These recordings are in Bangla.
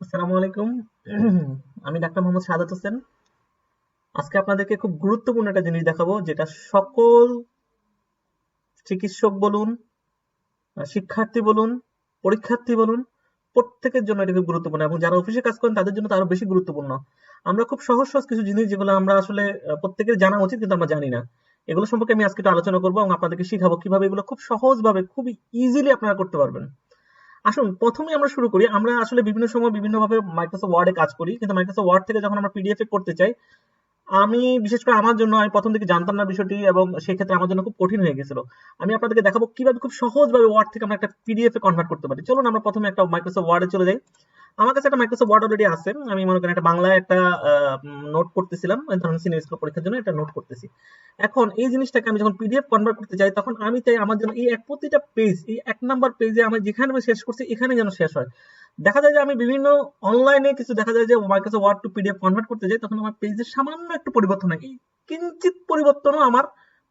আসসালামু আলাইকুম। আমি ডাক্তার মোহাম্মদ সাদাত হোসেন। আজকে আপনাদেরকে খুব গুরুত্বপূর্ণ একটা জিনিস দেখাবো, যেটা সকল চিকিৎসক বলুন, শিক্ষার্থী বলুন, পরীক্ষার্থী বলুন, প্রত্যেকের জন্য এটা খুব গুরুত্বপূর্ণ, এবং যারা অফিসে কাজ করেন তাদের জন্য তো আরো বেশি গুরুত্বপূর্ণ। আমরা খুব সহজ সহজ কিছু জিনিস, যেগুলো আমরা আসলে প্রত্যেকের জানা উচিত কিন্তু আমরা জানি না, এগুলো সম্পর্কে আমি আজকে একটু আলোচনা করবো এবং আপনাদেরকে শিখাবো কিভাবে এগুলো খুব সহজভাবে, খুব ইজিলি আপনারা করতে পারবেন। আসুন, প্রথমে আমরা শুরু করি। আমরা আসলে বিভিন্ন সময় বিভিন্নভাবে মাইক্রোসফট ওয়ার্ডে কাজ করি, কিন্তু মাইক্রোসফট ওয়ার্ড থেকে যখন আমরা পিডিএফ এ করতে চাই, আমি বিশেষ করে আমার জন্য, আমি প্রথম দিকে জানতাম না বিষয়টি, এবং সেই ক্ষেত্রে আমার জন্য খুব কঠিন হয়ে গেছিল। আমি আপনাদেরকে দেখাবো কিভাবে খুব সহজভাবে ওয়ার্ড থেকে আমরা একটা পিডিএফ এ কনভার্ট করতে পারি। চলুন আমরা প্রথমে একটা মাইক্রোসফট ওয়ার্ডে চলে যাই। আমার কাছে একটা মাইক্রোসফট ওয়ার্ড অলরেডি আছে। আমি মনে করেন একটা বাংলায় একটা নোট করতেছিলাম, ধরুন সিনিয়র স্কুল পরীক্ষার জন্য একটা নোট করতেছি। এখন এই জিনিসটাকে আমি যখন পিডিএফ কনভার্ট করতে চাই, তখন আমি চাই আমার জন্য এই প্রতিটা পেজ, এই 1 নাম্বার পেজে আমি যেখানে আমি শেষ করছি এখানে যেন শেষ হয়। দেখা যায় যে আমি বিভিন্ন অনলাইনে কিছু দেখা যায় যে Microsoft Word to PDF convert করতে যাই, তখন আমার পেজের সামান্য একটু পরিবর্তন হয়, এই কিঞ্চিত পরিবর্তনও আমার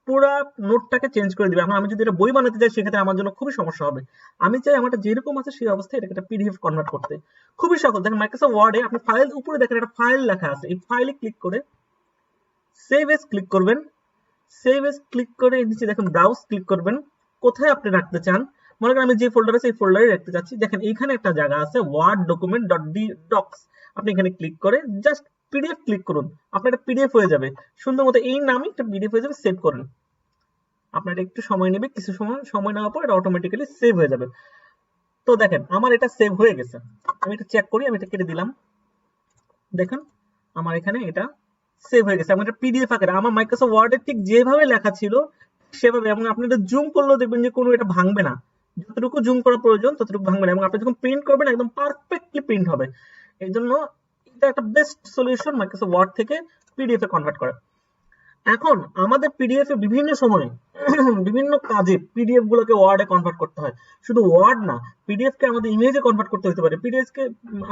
পুরা নোটটাকে চেঞ্জ করে দিবে। এখন আমি যদি এটা বই বানাতে চাই, সেক্ষেত্রে আমার জন্য খুবই সমস্যা হবে। আমি চাই আমারটা যেরকম আছে সেই অবস্থায় এটাকে একটা পিডিএফ কনভার্ট করতে। খুবই সহজ। দেখেন মাইক্রোসফট ওয়ার্ডে আপনি ফাইল উপরে দেখেন একটা ফাইল লেখা আছে, এই ফাইলে ক্লিক করে সেভ এস ক্লিক করবেন। সেভ এস ক্লিক করে নিচে দেখেন ব্রাউজ ক্লিক করবেন। কোথায় আপনি রাখতে চান, মনে করেন আমি যে ফোল্ডার আছে এই ফোল্ডারে রাখতে চাচ্ছি। দেখেন এইখানে একটা জায়গা আছে Word document dot D docx, আপনি এখানে ক্লিক করে জাস্ট পিডিএফ ক্লিক করুন, আপনার একটা পিডিএফ হয়ে যাবে। সুন্দর মতো এই নামে একটা পিডিএফ হয়ে যাবে। সেভ করেন। আপনার একটু সময় নেবে, কিছু সময় নেওয়ার পর এটা অটোমেটিক্যালি সেভ হয়ে যাবে। তো দেখেন আমার এটা সেভ হয়ে গেছে। আমি এটা চেক করি, আমি এটা কেটে দিলাম। দেখেন আমার এখানে এটা সেভ হয়ে গেছে, এবং এটা পিডিএফ আকারে আমার মাইক্রোসফট ওয়ার্ডে ঠিক যেভাবে লেখা ছিল সেভাবে। এবং আপনি এটা জুম করলেও দেখবেন যে কোনো এটা ভাঙবে না, যতটুকু জুম করা প্রয়োজন ততটুকু ভাঙবে না, এবং আপনি যখন প্রিন্ট করবেন একদম পারফেক্টলি প্রিন্ট হবে। এই জন্য এটা একটা বেস্ট সলিউশন মাইক্রোসফট ওয়ার্ড থেকে পিডিএফ এ কনভার্ট করা। এখন আমাদের পিডিএফ এ বিভিন্ন সময় বিভিন্ন কাজে পিডিএফ গুলোকে ওয়ার্ডে কনভার্ট করতে হয়। শুধু ওয়ার্ড না, পিডিএফ কে আমাদের ইমেজে কনভার্ট করতে হতে পারে। পিডিএফ কে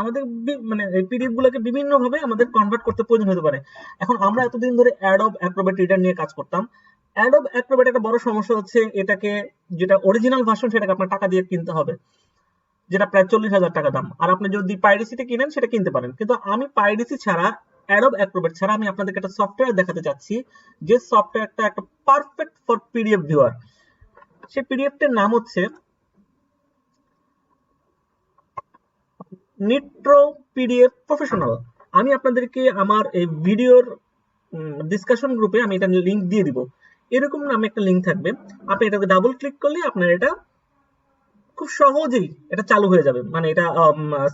আমাদের মানে এই পিডিএফ গুলোকে বিভিন্ন ভাবে আমাদের কনভার্ট করতে প্রয়োজন হতে পারে। এখন আমরা এতদিন ধরে অ্যাডোব অ্যাক্রোব্যাট রিডার নিয়ে কাজ করতাম। অ্যাডোব অ্যাক্রোব্যাট একটা বড় সমস্যা হচ্ছে, এটাকে যেটা অরিজিনাল ভার্সন সেটাকে আপনার টাকা দিয়ে কিনতে হবে, যেটা প্রায় 40,000 টাকা দাম। আর আপনি যদি পাইরেসিতে কিনেন সেটা কিনতে পারেন, কিন্তু আমি পাইরেসি ছাড়া, অ্যাডোব অ্যাক্রোব্যাট ছাড়া আমি আপনাদেরকে একটা সফটওয়্যার দেখাতে চাচ্ছি, যে সফটওয়্যারটা একটা পারফেক্ট ফর পিডিএফ ভিউয়ার। সেই পিডিএফটার নাম হচ্ছে নিট্রো পিডিএফ প্রফেশনাল। আমি আপনাদেরকে আমার এই ভিডিওর ডিসকাশন গ্রুপে আমি এটা লিংক দিয়ে দিব। এরকম নামে একটা লিংক থাকবে, আপনি এটাকে ডাবল ক্লিক করলে আপনার এটা খুব সহজেই এটা চালু হয়ে যাবে, মানে এটা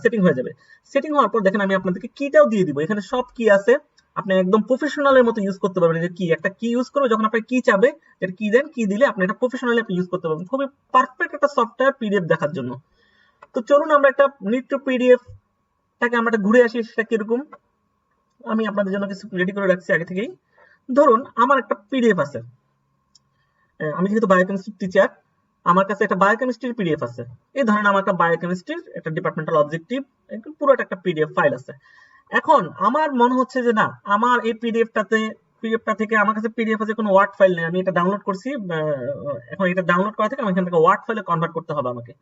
সেটিং হয়ে যাবে। সেটিং হওয়ার পর দেখেন আমি আপনাদেরকে কিটাও দিয়ে দিব। এখানে সব কি আছে, আপনি একদম প্রফেশনালের মতো ইউজ করতে পারবেন। যে কি একটা কি ইউজ করবে, যখন আপনি কি চাবে এটা কি দেন, কি দিলে আপনি এটা প্রফেশনালি আপনি ইউজ করতে পারবেন। খুবই পারফেক্ট একটা সফটওয়্যার পিডিএফ দেখার জন্য। তো চলুন আমরা একটা নিত্য পিডিএফ টাকে আমরা ঘুরে আসি, সেটা কিরকম। আমি আপনাদের জন্য কিছু রেডি করে রাখছি আগে থেকেই। ধরুন আমার একটা পিডিএফ আছে, আমি যেহেতু বায়োকেমিস্ট্রি টিচার, আমার কাছে একটা বায়োকেমিস্ট্রির পিডিএফ আছে। এই ধরেন আমার একটা বায়োকেমিস্ট্রির একটা ডিপার্টমেন্টাল অবজেক্টিভ পুরোটা একটা পিডিএফ ফাইল আছে। এখন আমার মনে হচ্ছে যে না, আমার এই পিডিএফটা থেকে আমার কাছে পিডিএফ আছে, কোনো ওয়ার্ড ফাইল নেই, আমি এটা ডাউনলোড করছি। এখন এটা ডাউনলোড করা থেকে আমি এখান থেকে ওয়ার্ড ফাইলে কনভার্ট করতে হবে আমাকে।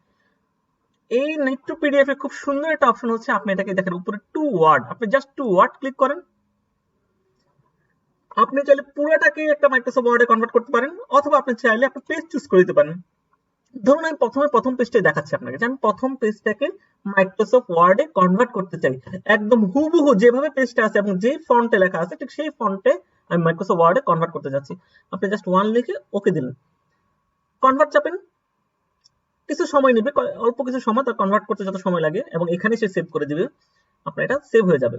এই নিট টু পিডিএফ এর খুব সুন্দর একটা অপশন হচ্ছে, আপনি এটাকে দেখেন উপরে টু ওয়ার্ড, আপনি জাস্ট টু ওয়ার্ড ক্লিক করেন। আপনি চাইলে পুরোটাকে একটা মাইক্রোসফট ওয়ার্ডে কনভার্ট করতে পারেন, অথবা আপনি চাইলে আপনি পেজ চুজ করে দিতে পারেন। ধরুন আমি প্রথম পেজটাই দেখাচ্ছি আপনাকে, যে আমি প্রথম পেজটাকে মাইক্রোসফট ওয়ার্ডে কনভার্ট করতে চাই। একদম হুবহু যেভাবে পেজটা আছে এবং যে ফন্টে লেখা আছে ঠিক সেই ফন্টে আমি মাইক্রোসফট ওয়ার্ডে কনভার্ট করতে যাচ্ছি। আপনি জাস্ট ওয়ান লিখে ওকে দিলেন, কনভার্ট চাপেন। কিছু সময় নেবে, অল্প কিছু সময়, তার কনভার্ট করতে যত সময় লাগে, এবং এখানে সে সেভ করে দিবে। আপনার এটা সেভ হয়ে যাবে,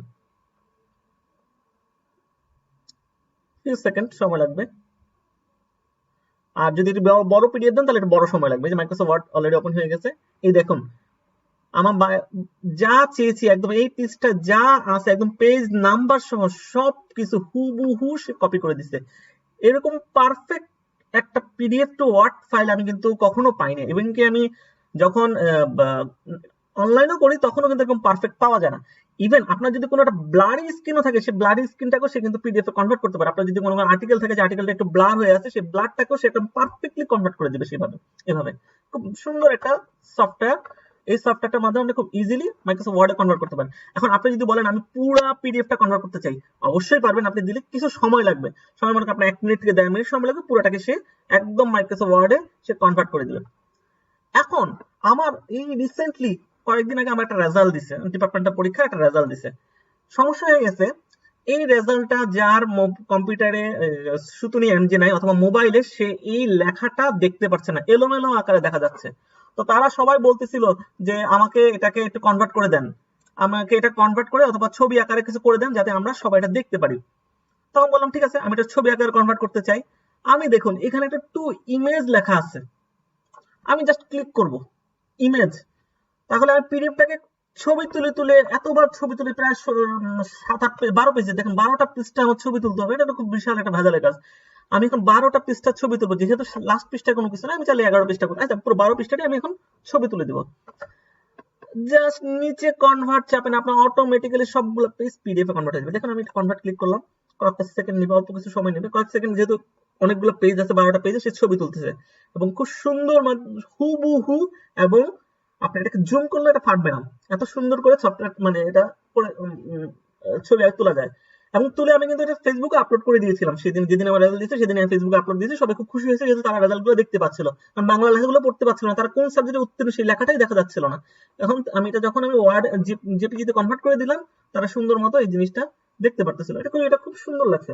ফিউ সেকেন্ড সময় লাগবে। আর যদি বড় পিডিএফ দেন তাহলে এটা বড় সময় লাগবে। যে মাইক্রোসফট ওয়ার্ড অলরেডি ওপেন হয়ে গেছে। এই দেখুন আমার যা চেয়েছি একদম এই পেজটা যা আছে একদম পেজ নাম্বার সহ সবকিছু হুবহু সে কপি করে দিছে। এরকম পারফেক্ট একটা পিডিএফ টু ওয়ার্ড ফাইল আমি কিন্তু কখনো পাইনি। ইভেন কি আমি যখন অনলাইনও করি তখনও কিন্তু এরকম পারফেক্ট পাওয়া যায় না। ইভেন আপনার যদি কোনো একটা ব্লারি স্ক্রিনও থাকে, সেই ব্লারি স্ক্রিনটাকেও সে কিন্তু পিডিএফ এ কনভার্ট করতে পারে। আপনার যদি কোনো আর্টিকেল থাকে যে আর্টিকেলটা একটু ব্লার হয়ে আছে, সেই ব্লারটাকেও সে একদম পারফেক্টলি কনভার্ট করে দিবে সেভাবে। এভাবে খুব সুন্দর একটা সফটওয়্যার এই সফটওয়্যারটার মাধ্যমে আপনি খুব ইজিলি মাইক্রোসফট ওয়ার্ডে কনভার্ট করতে পারেন। এখন আপনি যদি বলেন আমি পুরো পিডিএফটা কনভার্ট করতে চাই, অবশ্যই পারবেন। আপনি দিলে কিছু সময় লাগবে, সময় মনে করেন আপনার 1 মিনিট থেকে 1.5 মিনিট সময় লাগবে, পুরোটাকে সে একদম মাইক্রোসফট ওয়ার্ডে সে কনভার্ট করে দিবে। এখন আমার এই রিসেন্টলি কয়েকদিন আগে আমার একটা রেজাল্ট দিছে, ডিপার্টমেন্টের পরীক্ষার একটা রেজাল্ট দিছে। সমস্যা হয়ে গেছে, এই রেজাল্টটা যার কম্পিউটারে সুতুনি এমজি নাই অথবা মোবাইলে, সে এই লেখাটা দেখতে পাচ্ছে না, এলোমেলো আকারে দেখা যাচ্ছে। তো তারা সবাই বলতেছিল যে আমাকে এটাকে একটু কনভার্ট করে দেন, আমাকে এটা কনভার্ট করে অথবা ছবি আকারে কিছু করে দেন যাতে আমরা সবাই এটা দেখতে পারি। তখন বললাম ঠিক আছে, আমি এটা ছবি আকারে কনভার্ট করতে চাই। আমি দেখুন এখানে একটা টু ইমেজ লেখা আছে, আমি জাস্ট ক্লিক করব ইমেজ, তাহলে আমি পিডিএফটাকে ছবি তুলে তুলে এতবার ছবি তুলে প্রায় 7-8-12 পেজে, দেখেন 12টা পৃষ্ঠা আমার ছবি তুলতে হবে, এটা তো খুব বিশাল একটা ভেজালের কাজ। আমি এখন 12টা পৃষ্ঠার ছবি তুলবো, যেহেতু লাস্ট পৃষ্ঠায় কোনো কিছু না, আমি চাইলে 11 পৃষ্ঠা করবো, আচ্ছা পুরো 12 পৃষ্ঠাটি আমি এখন ছবি তুলে দেবো। জাস্ট নিচে কনভার্ট চাপেন, আপনার অটোমেটিক্যালি সবগুলো পেজ পিডিএফ এ কনভার্ট হয়ে যাবে। দেখুন আমি কনভার্ট ক্লিক করলাম, কয়েকটা সেকেন্ড নেবে, অল্প কিছু সময় নেবে, কয়েক সেকেন্ড, যেহেতু অনেকগুলো পেজ আছে 12টা পেজে, সে ছবি তুলতেছে এবং খুব সুন্দর হুবহু, এবং আপনি এটাকে জুম করলে এটা ফাটবে না, এত সুন্দর করে সফটওয়্যার মানে এটা ছবি তোলা যায়। এবং তুলে আমি কিন্তু এটা ফেসবুকে আপলোড করে দিয়েছিলাম সেদিন, যেদিন আমার রেজাল্ট দিয়েছে সেদিন আমি ফেসবুকে আপলোড দিয়েছি। সবাই খুব খুশি হয়েছে, যেহেতু তারা রেজাল্টগুলো দেখতে পাচ্ছিল, কারণ বাংলা লেখাগুলো পড়তে পারছিল না, তারা কোন সাবজেক্টে উত্তীর্ণ সেই লেখাটাই দেখা যাচ্ছিল না। এখন আমি এটা যখন আমি ওয়ার্ড জেপিজিতে কনভার্ট করে দিলাম, তারা সুন্দর মতো এই জিনিসটা দেখতে পারতেছিল। এটা খুব সুন্দর লাগছে।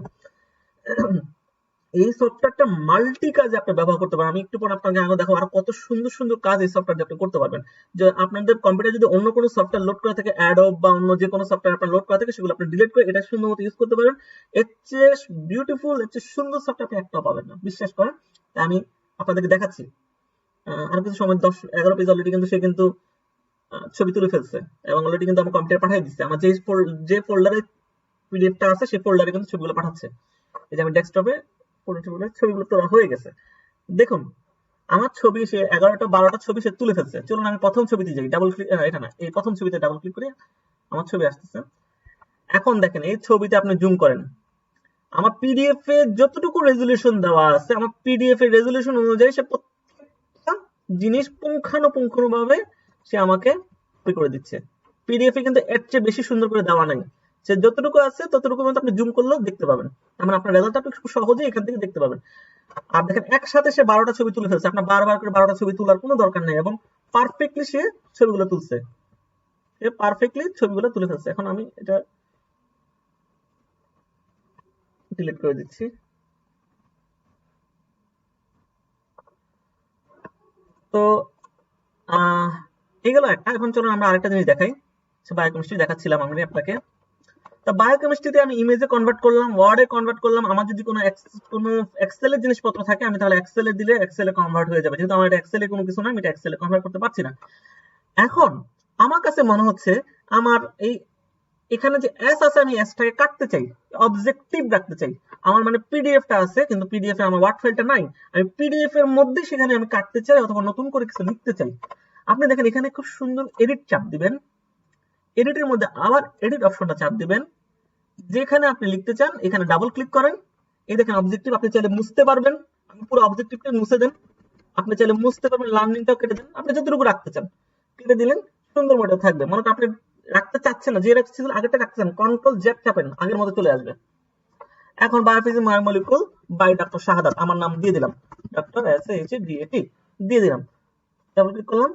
এই সফটওয়্যারটা মাল্টি কাজে আপনি ব্যবহার করতে পারেন। আমি একটু পর আপনাকে আগে দেখো আরো কত সুন্দর সুন্দর কাজ এই সফটওয়্যার আপনি করতে পারবেন। যে আপনাদের কম্পিউটার যদি অন্য কোনো সফটওয়্যার লোড করা থাকে, অ্যাডোব বা অন্য যে কোনো সফটওয়্যার আপনার লোড করা থাকে, সেগুলো আপনি ডিলিট করে এটা সুন্দর মতো ইউজ করতে পারেন। এর চেয়ে বিউটিফুল, এর চেয়ে সুন্দর সফটওয়্যার আপনি একটাও পাবেন না, বিশ্বাস করেন। তাই আমি আপনাদেরকে দেখাচ্ছি। আর কিছু সময় 10-11 পেজ অলরেডি কিন্তু সে কিন্তু ছবি তুলে ফেলছে এবং অলরেডি কিন্তু আমার কম্পিউটার পাঠিয়ে দিচ্ছে। আমার যে ফোল্ডারে পিডিএফটা আছে সেই ফোল্ডারে কিন্তু ছবিগুলো পাঠাচ্ছে। এই যে আমি ডেস্কটপে ছবিগুলো তোলা হয়ে গেছে। দেখুন আমার ছবি সে 11টা-12টা ছবি সে তুলে ফেলছে। চলুন আমি প্রথম ছবিতে যাই, ডাবল ক্লিক, এটা না, এই প্রথম ছবিতে ডাবল ক্লিক করে আমার ছবি আসতেছে। এখন দেখেন এই ছবিতে আপনি জুম করেন, আমার পিডিএফ এ যতটুকু রেজুলেশন দেওয়া আছে, আমার পিডিএফ এর রেজুলেশন অনুযায়ী সে প্রত্যেকটা জিনিস পুঙ্খানুপুঙ্খভাবে সে আমাকে কপি করে দিচ্ছে। পিডিএফ এ কিন্তু এর চেয়ে বেশি সুন্দর করে দেওয়া নাই, সে যতটুকু আছে ততটুকু মতো আপনি জুম করলেও দেখতে পাবেন। মানে আপনার রেজাল্টটা আপনি খুব সহজেই এখান থেকে দেখতে পাবেন। আর দেখেন একসাথে সে 12টা ছবি তুলে ফেলছে, আপনার বারবার করে 12টা ছবি তোলার কোনো দরকার নেই, এবং পারফেক্টলি সে ছবিগুলো তুলছে, সে পারফেক্টলি ছবিগুলো তুলে ফেলছে। এখন আমি এটা ডিলিট করে দিচ্ছি। তো এগুলো একটা। এখন চলুন আমরা আরেকটা জিনিস দেখাই, বায়োকেমিস্ট্রি দেখাচ্ছিলাম আমি আপনাকে। তা বায়োকেমিস্ট্রিতে আমি ইমেজে কনভার্ট করলাম, ওয়ার্ডে কনভার্ট করলাম। আমার যদি কোনো এক্সেলের জিনিসপত্র থাকে, আমি তাহলে এক্সেলে দিলে এক্সেলে কনভার্ট হয়ে যাবে, যেহেতু আমার এটা এক্সেলে কোনো কিছু না, আমি এটা এক্সেলে কনভার্ট করতে পারছি না। এখন আমার কাছে মনে হচ্ছে আমার এখানে যে এস আছে, আমি এসটাকে কাটতে চাই, অবজেক্টিভ রাখতে চাই। আমার মানে পিডিএফটা আছে কিন্তু পিডিএফ এ আমার ওয়ার্ড ফাইলটা নাই, আমি পিডিএফ এর মধ্যে সেখানে আমি কাটতে চাই অথবা নতুন করে কিছু লিখতে চাই। আপনি দেখেন এখানে খুব সুন্দর এডিট চাপ দিবেন, এডিটের মধ্যে আবার এডিট অপশনটা চাপ দিবেন, যেখানে আপনি লিখতে চান এখানে ডাবল ক্লিক করেন। এই দেখেন অবজেক্টিভ, আপনি চাইলে মুছতে পারবেন, আপনি পুরো অবজেক্টিভটা মুছে দেন, আপনি চাইলে মুছতে পারবেন, লার্নিংটাও কেটে দেন, আপনি যতটুকু রাখতে চান কেটে দিলেন, সুন্দর মতো থাকবে। মনে করেন আপনি রাখতে চাচ্ছেন না, যে রাখছিলেন আগেরটা রাখতে চান, কন্ট্রোল জেড চাপেন, আগের মতো চলে আসবে। এখন বায়োফিজিক্স বায়োমলিকুল বাই ডক্টর শাহাদাত আমার নাম দিয়ে দিলাম, ডক্টর SHADAT দিয়ে দিলাম, ডাবল ক্লিক করলাম।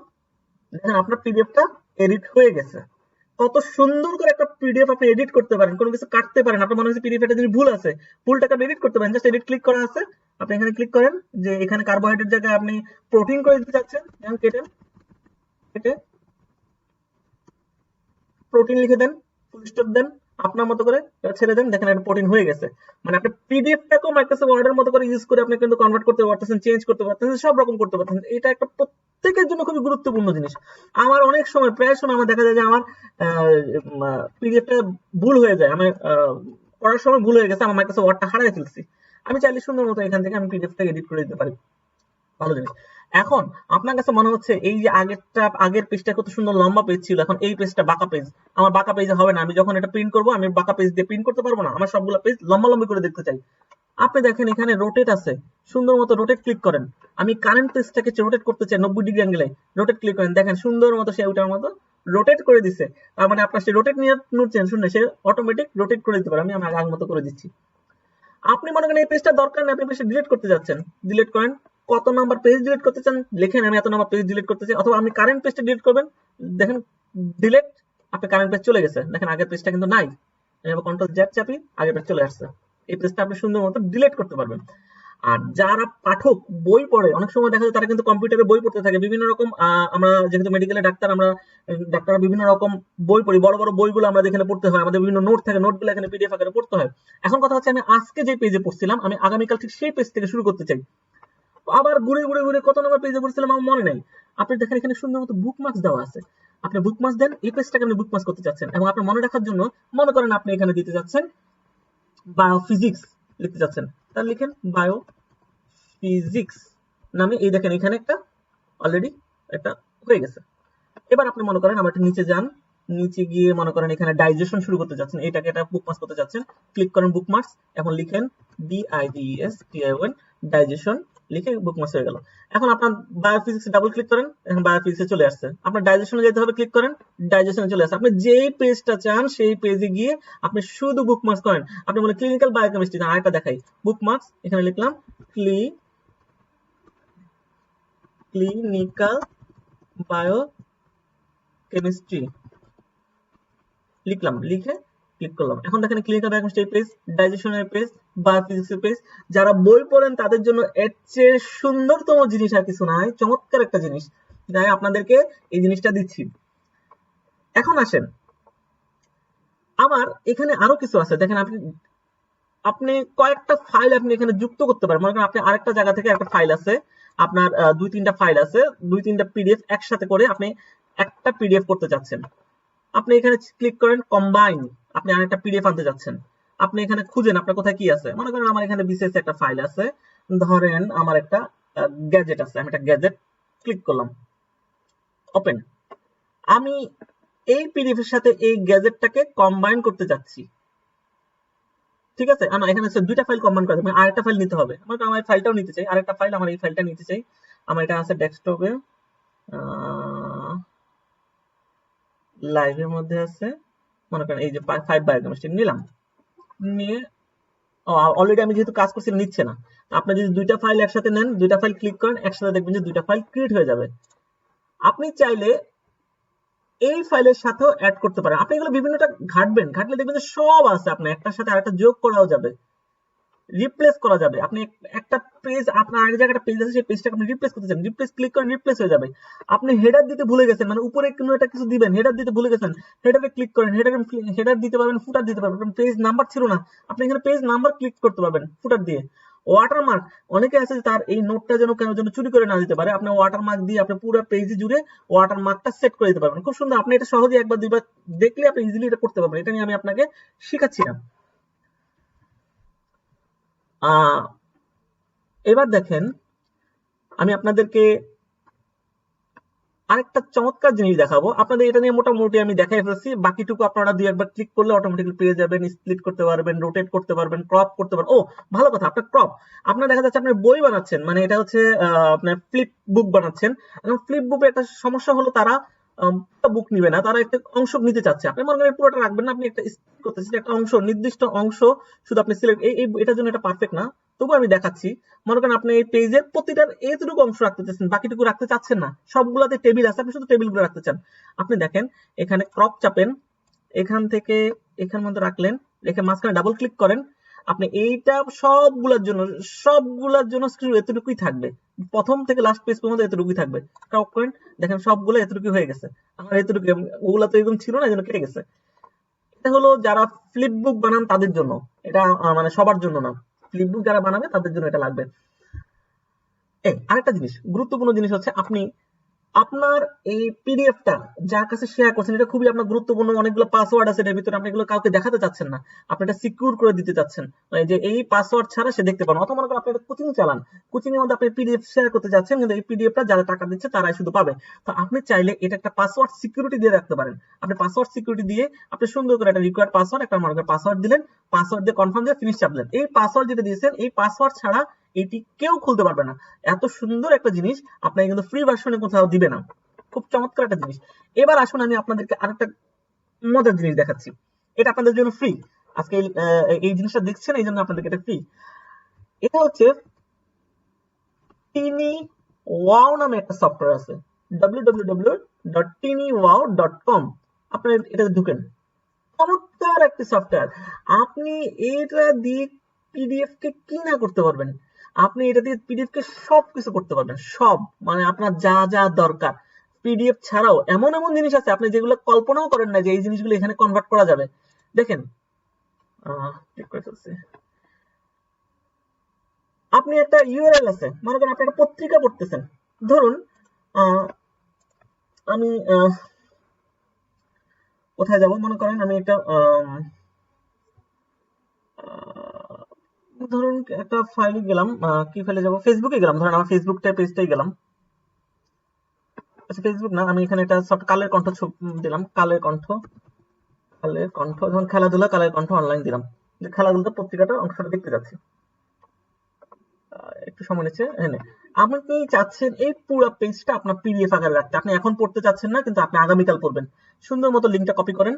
দেখেন আপনার পিডিএফটা এডিট হয়ে গেছে। কত সুন্দর করে একটা পিডিএফ আপনি এডিট করতে পারেন, কোনো কিছু কাটতে পারেন। আপনার মনে হচ্ছে পিডিএফ যদি ভুল আছে, ভুলটাকে আপনি এডিট করতে পারেন, জাস্ট এডিট ক্লিক করা আছে, আপনি এখানে ক্লিক করেন, যে এখানে কার্বোহাইড্রেট জায়গায় আপনি প্রোটিন করে দিতে চাচ্ছেন, এখন কেটে প্রোটিন লিখে দেন, ফুল স্টপ দেন, আপনার মতো করে ছেড়ে দেন, দেখেন এটা প্রোটিন হয়ে গেছে। মানে আপনি পিডিএফটাকেও মাইক্রোসফট ওয়ার্ডের মতো করে ইউজ করে আপনি কিন্তু কনভার্ট করতে পারতেছেন, চেঞ্জ করতে পারতেছেন, সব রকম করতে পারতেছেন। এটা একটা প্রত্যেকের জন্য খুবই গুরুত্বপূর্ণ জিনিস। আমার অনেক সময়, প্রায় সময় আমার দেখা যায় যে আমার পিডিএফটা ভুল হয়ে যায়, আমার পড়ার সময় ভুল হয়ে গেছে, আমার মাইক্রোসফট ওয়ার্ডটা হারিয়ে ফেলছি, আমি চাইলে সুন্দর মতো এখান থেকে আমি পিডিএফটাকে এডিট করে দিতে পারি, ভালো জিনিস। এখন আপনার কাছে মনে হচ্ছে এই যে আগের পেজটা কত সুন্দর লম্বা পেজ ছিল, এখন এই পেজটা বাঁকা পেজ, আমার বাঁকা পেজে হবে না, আমি যখন এটা প্রিন্ট করবো আমি বাঁকা পেজ দিয়ে প্রিন্ট করতে পারবো না, আমার সবগুলো পেজ লম্বা লম্বি করে দেখতে চাই। আপনি দেখেন এখানে রোটেট আছে, সুন্দর মতো রোটেট ক্লিক করেন। আমি কারেন্ট পেজটাকে রোটেট করতে চাই 90 ডিগ্রি অ্যাঙ্গেলে, রোটেট ক্লিক করেন, দেখেন সুন্দর মতো সে ওটার মতো রোটেট করে দিছে। তার মানে আপনার সে রোটেট নিয়ে নড়ছেন শুনে সে অটোমেটিক রোটেট করে দিতে পারে। আমি আমার আগের মতো করে দিচ্ছি। আপনি মনে করেন এই পেজটা দরকার নেই, আপনি পেজটা ডিলিট করতে যাচ্ছেন, ডিলিট করেন। কত নাম্বার পেজ ডিলিট করতে চান লিখেন, আমি এত নাম্বার পেজ ডিলিট করতে চাই। অথবা আপনি কারেন্ট পেজটা ডিলিট করবেন, দেখেন ডিলিট, আপনি কারেন্ট পেজ চলে গেছে। দেখেন আগের পেজটা কিন্তু নাই, আমি কন্ট্রোল জেড চাপি, আগের পেজ চলে আসছে। এই পেজটা আপনি সুন্দর মতো ডিলিট করতে পারবেন। আর যারা পাঠক বই পড়ে, অনেক সময় দেখা যায় তারা কিন্তু কম্পিউটারে বই পড়তে থাকে বিভিন্ন রকম। আমরা যেহেতু মেডিকেলের ডাক্তার, আমরা ডাক্তাররা বিভিন্ন রকম বই পড়ি, বড় বড় বইগুলো আমাদের এখানে পড়তে হয়, আমাদের বিভিন্ন নোট থাকে, নোটগুলো এখানে পিডিএফ আকারে পড়তে হয়। এখন কথা হচ্ছে আমি আজকে যে পেজে পড়ছিলাম, আমি আগামীকাল ঠিক সেই পেজ থেকে শুরু করতে চাই। আবার ঘুরে ঘুরে ঘুরে কত নম্বর পেজে পড়ছিলাম আমার মনে নেই। আপনি দেখেন এখানে সুন্দর মতো বুকমার্কস দেওয়া আছে, আপনি বুকমার্কস দেন, এই পেজটাকে আপনি বুকমার্কস করতে চাচ্ছেন এবং আপনি মনে রাখার জন্য মনে করেন আপনি এখানে দিতে যাচ্ছেন বায়োফিজিক্স লিখতে যাচ্ছেন, তাহলে লিখেন বায়ো ফিজিক্স নামে, এই দেখেন এখানে একটা অলরেডি একটা হয়ে গেছে। এবার আপনি মনে করেন আমার নিচে যান, নিচে গিয়ে মনে করেন এখানে ডাইজেশন শুরু করতে যাচ্ছেন, এটাকে এটা বুকমার্কস করতে যাচ্ছেন, ক্লিক করেন বুকমার্কস, এখন লিখেন DIGESTION ডাইজেশন, লিখে বুকমার্কস হয়ে গেল। এখন আপনার বায়োফিজিক্স ডাবল ক্লিক করেন, এখন বায়োফিজিক্সে চলে আসছে। আপনার ডাইজেশনে যেতে হবে, ক্লিক করেন, ডাইজেশনে চলে আসছে। আপনি যেই পেজটা চান সেই পেজে গিয়ে আপনি শুধু বুকমার্কস করেন। আপনি বলে ক্লিনিক্যাল বায়োকেমিস্ট্রি, আরেকটা দেখাই, বুকমার্কস, এখানে লিখলাম ক্লিনিক্যাল বায়োকেমিস্ট্রি, লিখলাম, লিখে ক্লিক করলাম। এখন দেখেন ক্লিনিক্যাল বায়োকেমিস্ট্রি পেজ, ডাইজেশনের পেজ, বায়োফিজিক্সের পেজ। যারা বই পড়েন তাদের জন্য এর চেয়ে সুন্দরতম জিনিস আর কিছু নাই, চমৎকার একটা জিনিস, তাই আপনাদেরকে এই জিনিসটা দিচ্ছি। এখন আসেন, আমার এখানে আরো কিছু আছে, দেখেন আপনি কয়েকটা ফাইল আপনি এখানে যুক্ত করতে পারেন। মনে করেন আপনি আরেকটা জায়গা থেকে একটা ফাইল আছে, আপনার 2-3টা ফাইল আছে, 2-3টা পিডিএফ একসাথে করে আপনি একটা পিডিএফ করতে যাচ্ছেন। আপনি এখানে ক্লিক করেন কম্বাইন, আপনি আরেকটা পিডিএফ আনতে যাচ্ছেন। আপনি এখানে খুঁজেন আপনার কোথায় কি আছে। মনে করেন আমার এখানে বিশেষ একটা ফাইল আছে, ধরেন আমার একটা গ্যাজেট আছে, আমি একটা গ্যাজেট ক্লিক করলাম, ওপেন। আমি এই পিডিএফ এর সাথে এই গ্যাজেটটাকে কম্বাইন করতে যাচ্ছি, ঠিক আছে। আমার এখানে হচ্ছে দুইটা ফাইল কম্বাইন করা, মানে আরেকটা ফাইল নিতে হবে। আমার এই ফাইলটাও নিতে চাই, আরেকটা ফাইল, আমার এই ফাইলটা নিতে চাই। আমার এটা আছে ডেস্কটপে, লাইভের মধ্যে আছে, মনে করেন এই যে 5 বায়োকেমিস্ট্রি নিলাম, নিয়ে অলরেডি আমি যেহেতু কাজ করছি নিচ্ছে না। আপনি যদি দুইটা ফাইল একসাথে নেন, দুইটা ফাইল ক্লিক করেন, একসাথে দেখবেন যে দুইটা ফাইল ক্রিয়েট হয়ে যাবে। আপনি চাইলে এই ফাইলের সাথেও অ্যাড করতে পারেন। আপনি এগুলো বিভিন্নটা ঘাটবেন, ঘাটলে দেখবেন যে সব আছে, আপনি একটার সাথে আরেকটা যোগ করাও যাবে, রিপ্লেস করা যাবে। আপনি একটা পেজ, আপনার আগে যে একটা পেজ আছে সেই পেজটাকে আপনি রিপ্লেস করতে চান, রিপ্লেস ক্লিক করেন, রিপ্লেস হয়ে যাবে। আপনি হেডার দিতে ভুলে গেছেন, মানে উপরে কোনো একটা কিছু দিবেন, হেডার দিতে ভুলে গেছেন, হেডারে ক্লিক করেন, হেডার দিতে পারবেন, ফুটার দিতে পারবেন। পেজ নাম্বার ছিল না, আপনি এখানে পেজ নাম্বার ক্লিক করতে পারবেন ফুটার দিয়ে। ওয়াটারমার্ক, অনেকে আছে তার এই নোটটা যেন কেউ যেন চুরি করে না দিতে পারে, আপনি ওয়াটারমার্ক দিয়ে আপনি পুরো পেজে জুড়ে ওয়াটারমার্কটা সেট করে দিতে পারবেন। খুব সুন্দর, আপনি এটা সহজে একবার দুইবার দেখলে আপনি ইজিলি এটা করতে পারবেন। এটা নিয়ে আমি আপনাকে শেখাচ্ছিলাম। এবার দেখেন আমি আপনাদেরকে আরেকটা চমৎকার জিনিস দেখাবো। আপনাদের এটা নিয়ে মোটামুটি আমি দেখাই ফেলছি, বাকিটুকু আপনারা দুই একবার ক্লিক করলে অটোমেটিক্যালি পেয়ে যাবেন। স্প্লিট করতে পারবেন, রোটেট করতে পারবেন, ক্রপ করতে পারবেন। ও ভালো কথা, আপনার ক্রপ, আপনার দেখা যাচ্ছে আপনার বই বানাচ্ছেন, মানে এটা হচ্ছে আপনার ফ্লিপ বুক বানাচ্ছেন। এখন ফ্লিপ বুকে একটা সমস্যা হলো, তারা বুক নিবে না, তারা একটা অংশ নিতে চাচ্ছে। আপনি মনে করেন পুরোটা রাখবেন না, আপনি একটা স্প্লিট করতেছেন, একটা অংশ, নির্দিষ্ট অংশ শুধু আপনি সিলেক্ট, এটার জন্য এটা পারফেক্ট না, তবু আমি দেখাচ্ছি। মনে করেন আপনি এই পেজের প্রতিটার এইটুকু অংশ রাখতে চাচ্ছেন, বাকিটুকু রাখতে চাচ্ছেন না, সবগুলাতে টেবিল আছে, আপনি শুধু টেবিলগুলো রাখতে চান। আপনি দেখেন এখানে ক্রপ চাপেন, এখান থেকে এখান মধ্যে রাখলেন, রেখে মাঝখানে ডাবল ক্লিক করেন। আপনি এইটা সবগুলার জন্য স্ক্রিন এতটুকুই থাকবে, প্রথম থেকে লাস্ট পেজ পর্যন্ত এতটুকুই থাকবে। ক্রপ করেন, দেখেন সবগুলো এতটুকু হয়ে গেছে। আমার এতটুকু, ওগুলা তো এরকম ছিল না, এজন্য কেটে গেছে। এটা হলো যারা ফ্লিপ বুক বানান তাদের জন্য, এটা মানে সবার জন্য না। ফ্লিপ বুক যারা বানাবে তাদের জন্য এটা লাগবে। আরেকটা জিনিস, গুরুত্বপূর্ণ জিনিস হচ্ছে, আপনি আপনার এই পিডিএফটা যার কাছে শেয়ার করছেন এটা খুবই আপনার গুরুত্বপূর্ণ, অনেকগুলো পাসওয়ার্ড আছে এর ভিতরে, আপনি এগুলো কাউকে দেখাতে চাচ্ছেন না, আপনি এটা সিকিউর করে দিতে চাচ্ছেন, যে এই পাসওয়ার্ড ছাড়া সে দেখতে পাবে। অথবা মনে করেন আপনি একটা কোচিং চালান, কোচিং এর মধ্যে আপনি পিডিএফ শেয়ার করতে যাচ্ছেন, কিন্তু এই পিডিএফটা যারা টাকা দিচ্ছে তারাই শুধু পাবে। তো আপনি চাইলে এটা একটা পাসওয়ার্ড সিকিউরিটি দিয়ে রাখতে পারেন। আপনি পাসওয়ার্ড সিকিউরিটি দিয়ে আপনি সুন্দর করে একটা রিকোয়ার্ড পাসওয়ার্ড, একটা মনে করেন পাসওয়ার্ড দিলেন, পাসওয়ার্ড দিয়ে কনফার্ম দিয়ে ফিনিশ চাপলেন। এই পাসওয়ার্ড যেটা দিয়েছেন এই পাসওয়ার্ড ছাড়া এটি কেউ খুলতে পারবে না। এত সুন্দর একটা জিনিস আপনাকে কিন্তু ফ্রি ভার্সনে কোথাও দিবে না। খুব চমৎকার একটা জিনিস। এবার আসুন আমি আপনাদেরকে আরেকটা মজার জিনিস দেখাচ্ছি, এটা আপনাদের জন্য ফ্রি। আজকে এই জিনিসটা দেখছেন এই জন্য আপনাদেরকে এটা ফ্রি। এটা হচ্ছে টিনি ওয়াও নামে একটা সফটওয়্যার আছে, www.tinywow.com। আপনারা এটাতে ঢুকেন, চমৎকার একটা সফটওয়্যার। আপনি এটা দিয়ে পিডিএফ কে কি না করতে পারবেন, আপনি এটা দিয়ে পিডিএফ কে সবকিছু করতে পারবেন, সব মানে আপনার যা যা দরকার। পিডিএফ ছাড়াও এমন এমন জিনিস আছে আপনি যেগুলো কল্পনাও করেন না যে এই জিনিসগুলো এখানে কনভার্ট করা যাবে। দেখেন আপনি একটা ইউআরএল আছে, মনে করেন আপনি একটা পত্রিকা পড়তেছেন, ধরুন আমি কোথায় যাব, মনে করেন আমি একটা ধরুন একটা ফাইলে গেলাম, কি ফাইলে যাব, ফেসবুকে গেলাম, ধরেন আমার ফেসবুকটা পেজটাই গেলাম। আচ্ছা ফেসবুক না, আমি এখানে একটা সফট কালের কণ্ঠ দিলাম, কালের কণ্ঠ ধরুন খেলাধুলা কালের কণ্ঠ অনলাইন দিলাম, যে খেলাধুলা পত্রিকাটা অংশটা দেখতে যাচ্ছি। একটু সময় নিচ্ছে। আপনি চাচ্ছেন এই পুরো পেজটা আপনার পিডিএফ আকারে রাখতে, আপনি এখন পড়তে চাচ্ছেন না কিন্তু আপনি আগামীকাল পড়বেন। সুন্দর মতো লিঙ্কটা কপি করেন,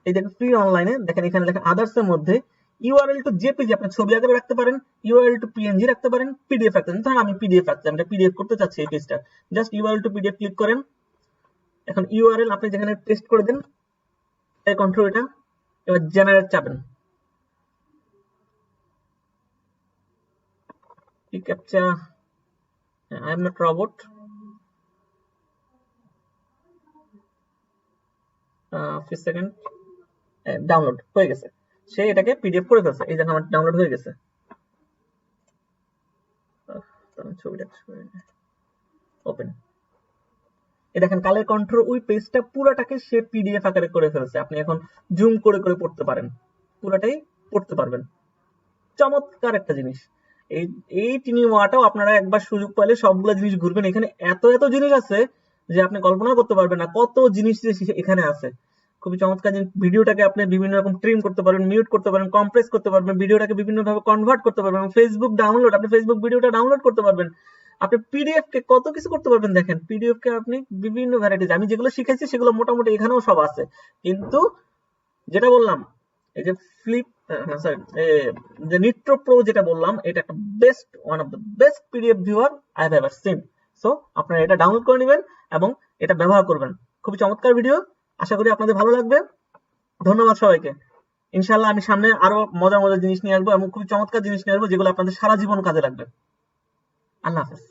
এই দেখেন ফ্রি অনলাইনে, দেখেন এখানে লেখা আদার্স এর মধ্যে ইউআরএল টু জেপিজি আপনি ছবি আকারে রাখতে পারেন, ইউআরএল টু পিএনজি রাখতে পারেন, পিডিএফ রাখতে পারেন। ধরুন আমি পিডিএফ রাখতে, আমি পিডিএফ করতে চাচ্ছি এই পেজটা, just URL two PDF click করেন। এখন ইউআরএল আপনি যেখানে পেস্ট করে দেন, এই কন্ট্রোল এটা, এবার জেনারেট চাপেন, captcha I am not robot, second, download হয়ে গেছে, সে এটাকে পিডিএফ করে ফেলছে, এই দেখেন আমার ডাউনলোড হয়ে গেছে। ছবিটা ওপেন, এই দেখেন কালের কন্ট্রোল ওই পেজটা পুরোটাকে সে পিডিএফ আকারে করে ফেলছে। আপনি এখন জুম করে করে পড়তে পারেন, পুরোটাই পড়তে পারবেন। চমৎকার একটা জিনিস। এই টিনি ওয়াটাও আপনারা একবার সুযোগ পাইলে সবগুলো জিনিস ঘুরবেন, এখানে এত এত জিনিস আছে যে আপনি কল্পনা করতে পারবেন না কত জিনিস এখানে আছে। খুবই চমৎকার জিনিস। ভিডিওটাকে আপনি বিভিন্ন রকম ট্রিম করতে পারবেন, মিউট করতে পারবেন, কম্প্রেস করতে পারবেন, ভিডিওটাকে বিভিন্ন ভাবে কনভার্ট করতে পারবেন। ফেসবুক ডাউনলোড, আপনি ফেসবুক ভিডিওটা ডাউনলোড করতে পারবেন, আপনি পিডিএফ কে কত কিছু করতে পারবেন। দেখেন পিডিএফ কে আপনি বিভিন্ন ভ্যারাইটিজ, আমি যেগুলো শিখাইছি সেগুলো মোটামুটি এখানেও সব আছে, কিন্তু যেটা বললাম এই যে ফ্লিপ সরি যে নিট্রো প্রো যেটা বললাম, এটা একটা best, one of the best PDF viewer I have ever seen. So আপনারা এটা ডাউনলোড করে নেবেন এবং এটা ব্যবহার করবেন। খুবই চমৎকার ভিডিও, আশা করি আপনাদের ভালো লাগবে। ধন্যবাদ সবাইকে। ইনশাআল্লাহ আমি সামনে আরো মজার মজার জিনিস নিয়ে আসবো এবং খুবই চমৎকার জিনিস নিয়ে আসবো যেগুলো আপনাদের সারা জীবন কাজে লাগবে। আল্লাহ হাফেজ।